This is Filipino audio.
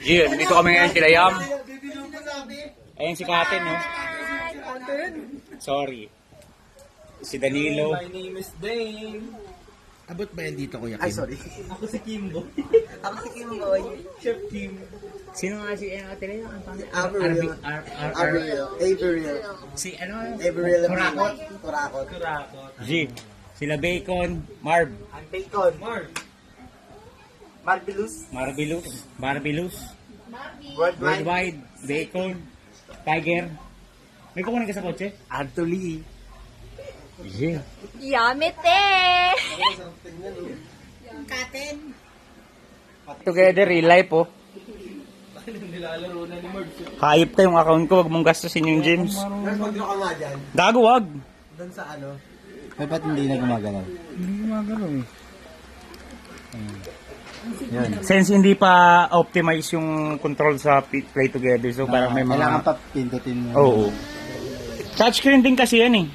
Yun, dito kami ngayon kila Yam. Ayun si Katen, no? Sorry. Si Danilo. My name is Dane. Abot ba yan dito, Kuya Kim? Ay, sorry. Ako si Kimbo. Ako si Kimboy. Chef Kim. Sino nga si Ate Ang Averill. Averill. Si ano? Averill. Kurakot. Kurakot. Kurakot. G. Sila Bacon, Marv, Ang bacon. Mark. Marvelous. Marbilus, Worldwide. Worldwide, Bacon, Tiger. May kukunin ka sa kotse? Anthony. Yeah. Yamete! Together, real life, oh. Nilalaro na ni Mark. Hayop ka yung account ko, wag mong gastusin yung James. Nurse, mag-draw ka nga dyan. Gago, wag. Doon sa ano. Ay, ba't hindi na gumagalaw? Since hindi pa optimize yung control sa play together, so parang may mga... Kailangan pa pindutin mo. Oo. Touchscreen din kasi yan eh.